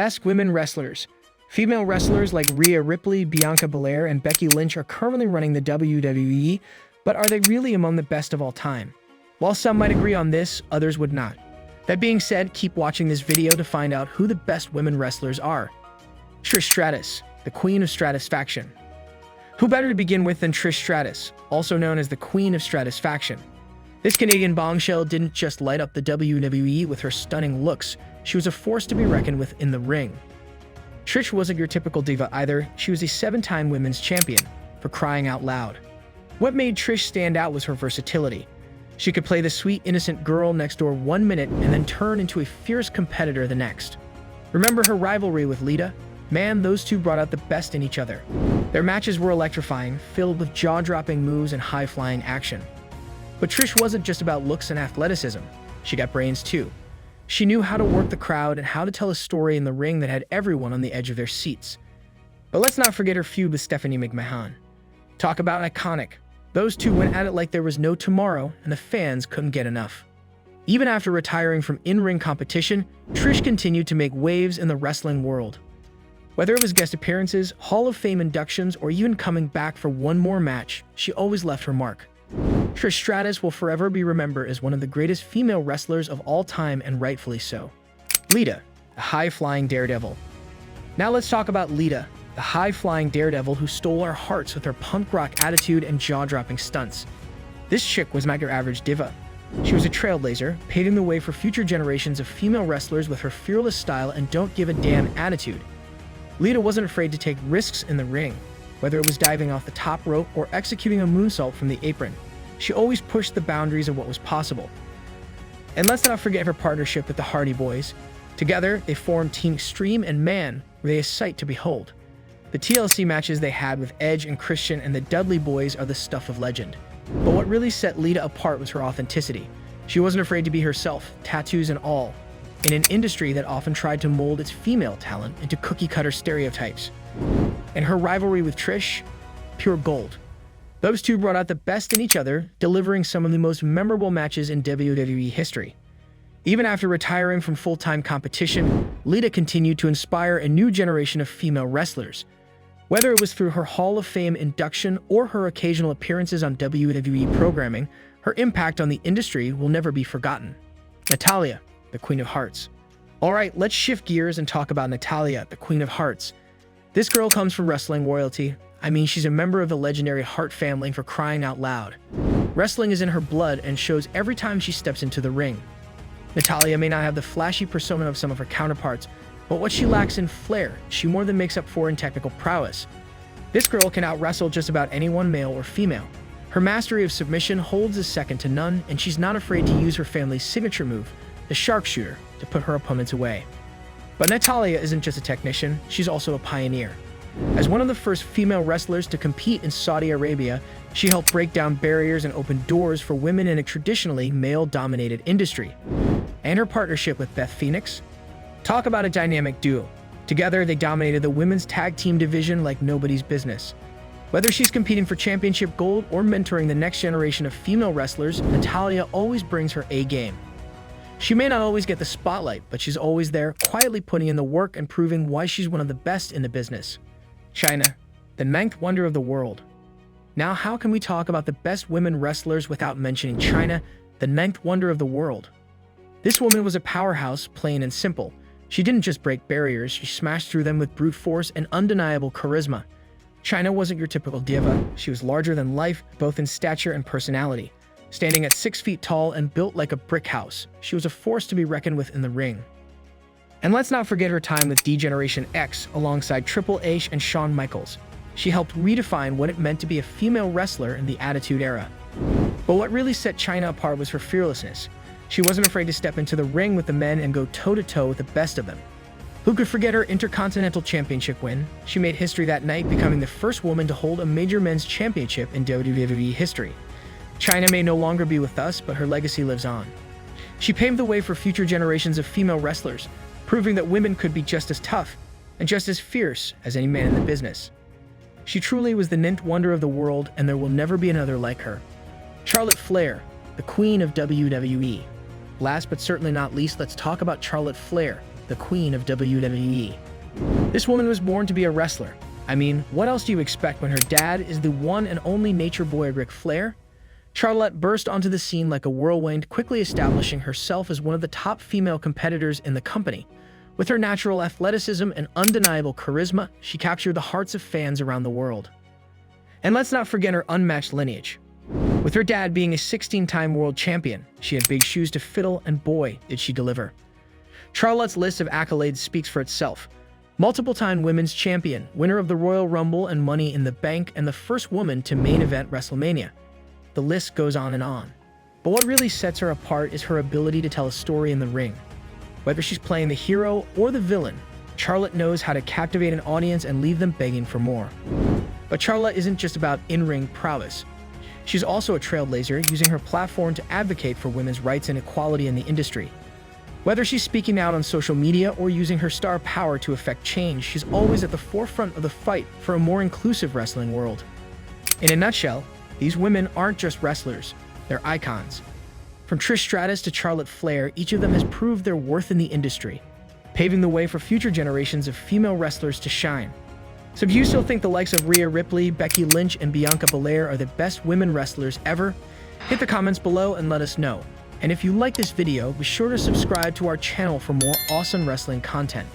Best women wrestlers. Female wrestlers like Rhea Ripley, Bianca Belair, and Becky Lynch are currently running the WWE, but are they really among the best of all time? While some might agree on this, others would not. That being said, keep watching this video to find out who the best women wrestlers are. Trish Stratus, the queen of Stratusfaction. Who better to begin with than Trish Stratus, also known as the queen of Stratusfaction? This Canadian bombshell didn't just light up the WWE with her stunning looks, she was a force to be reckoned with in the ring. Trish wasn't your typical diva either, she was a 7-time women's champion, for crying out loud. What made Trish stand out was her versatility. She could play the sweet, innocent girl next door 1 minute and then turn into a fierce competitor the next. Remember her rivalry with Lita? Man, those two brought out the best in each other. Their matches were electrifying, filled with jaw-dropping moves and high-flying action. But Trish wasn't just about looks and athleticism. She got brains too. She knew how to work the crowd and how to tell a story in the ring that had everyone on the edge of their seats. But let's not forget her feud with Stephanie McMahon. Talk about iconic. Those two went at it like there was no tomorrow, and the fans couldn't get enough. Even after retiring from in-ring competition, Trish continued to make waves in the wrestling world. Whether it was guest appearances, Hall of Fame inductions, or even coming back for one more match, she always left her mark. Trish Stratus will forever be remembered as one of the greatest female wrestlers of all time, and rightfully so. Lita, the high-flying daredevil. Now let's talk about Lita, the high-flying daredevil who stole our hearts with her punk rock attitude and jaw-dropping stunts. This chick was not your average diva. She was a trailblazer, paving the way for future generations of female wrestlers with her fearless style and don't-give-a-damn attitude. Lita wasn't afraid to take risks in the ring. Whether it was diving off the top rope or executing a moonsault from the apron, she always pushed the boundaries of what was possible. And let's not forget her partnership with the Hardy Boys. Together, they formed Team Extreme, and man, were they a sight to behold. The TLC matches they had with Edge and Christian and the Dudley Boys are the stuff of legend. But what really set Lita apart was her authenticity. She wasn't afraid to be herself, tattoos and all, in an industry that often tried to mold its female talent into cookie-cutter stereotypes. And her rivalry with Trish? Pure gold. Those two brought out the best in each other, delivering some of the most memorable matches in WWE history. Even after retiring from full-time competition, Lita continued to inspire a new generation of female wrestlers. Whether it was through her Hall of Fame induction or her occasional appearances on WWE programming, her impact on the industry will never be forgotten. Natalya, the Queen of Hearts. Alright, let's shift gears and talk about Natalya, the Queen of Hearts. This girl comes from wrestling royalty. I mean, she's a member of the legendary Hart family, for crying out loud. Wrestling is in her blood and shows every time she steps into the ring. Natalya may not have the flashy persona of some of her counterparts, but what she lacks in flair, she more than makes up for in technical prowess. This girl can out-wrestle just about anyone, male or female. Her mastery of submission holds as second to none, and she's not afraid to use her family's signature move, the sharpshooter, to put her opponents away. But Natalya isn't just a technician, she's also a pioneer. As one of the first female wrestlers to compete in Saudi Arabia, she helped break down barriers and open doors for women in a traditionally male-dominated industry. And her partnership with Beth Phoenix? Talk about a dynamic duo. Together, they dominated the women's tag team division like nobody's business. Whether she's competing for championship gold or mentoring the next generation of female wrestlers, Natalya always brings her A-game. She may not always get the spotlight, but she's always there, quietly putting in the work and proving why she's one of the best in the business. China, the ninth wonder of the world. Now, how can we talk about the best women wrestlers without mentioning China, the ninth wonder of the world? This woman was a powerhouse, plain and simple. She didn't just break barriers, she smashed through them with brute force and undeniable charisma. China wasn't your typical diva. She was larger than life, both in stature and personality. Standing at 6 feet tall and built like a brick house, she was a force to be reckoned with in the ring. And let's not forget her time with D-Generation X alongside Triple H and Shawn Michaels. She helped redefine what it meant to be a female wrestler in the Attitude Era. But what really set China apart was her fearlessness. She wasn't afraid to step into the ring with the men and go toe-to-toe with the best of them. Who could forget her Intercontinental Championship win? She made history that night, becoming the first woman to hold a major men's championship in WWE history. China may no longer be with us, but her legacy lives on. She paved the way for future generations of female wrestlers, proving that women could be just as tough and just as fierce as any man in the business. She truly was the ninth wonder of the world, and there will never be another like her. Charlotte Flair, the Queen of WWE. Last but certainly not least, let's talk about Charlotte Flair, the queen of WWE. This woman was born to be a wrestler. I mean, what else do you expect when her dad is the one and only nature boy Ric Flair? Charlotte burst onto the scene like a whirlwind, quickly establishing herself as one of the top female competitors in the company. With her natural athleticism and undeniable charisma, she captured the hearts of fans around the world. And let's not forget her unmatched lineage. With her dad being a 16-time world champion, she had big shoes to fill, and boy, did she deliver. Charlotte's list of accolades speaks for itself. Multiple-time women's champion, winner of the Royal Rumble and Money in the Bank, and the first woman to main event WrestleMania. The list goes on and on. But what really sets her apart is her ability to tell a story in the ring. Whether she's playing the hero or the villain, Charlotte knows how to captivate an audience and leave them begging for more. But Charlotte isn't just about in-ring prowess. She's also a trailblazer, using her platform to advocate for women's rights and equality in the industry. Whether she's speaking out on social media or using her star power to affect change, she's always at the forefront of the fight for a more inclusive wrestling world. In a nutshell, these women aren't just wrestlers, they're icons. From Trish Stratus to Charlotte Flair, each of them has proved their worth in the industry, paving the way for future generations of female wrestlers to shine. So do you still think the likes of Rhea Ripley, Becky Lynch, and Bianca Belair are the best women wrestlers ever? Hit the comments below and let us know. And if you like this video, be sure to subscribe to our channel for more awesome wrestling content.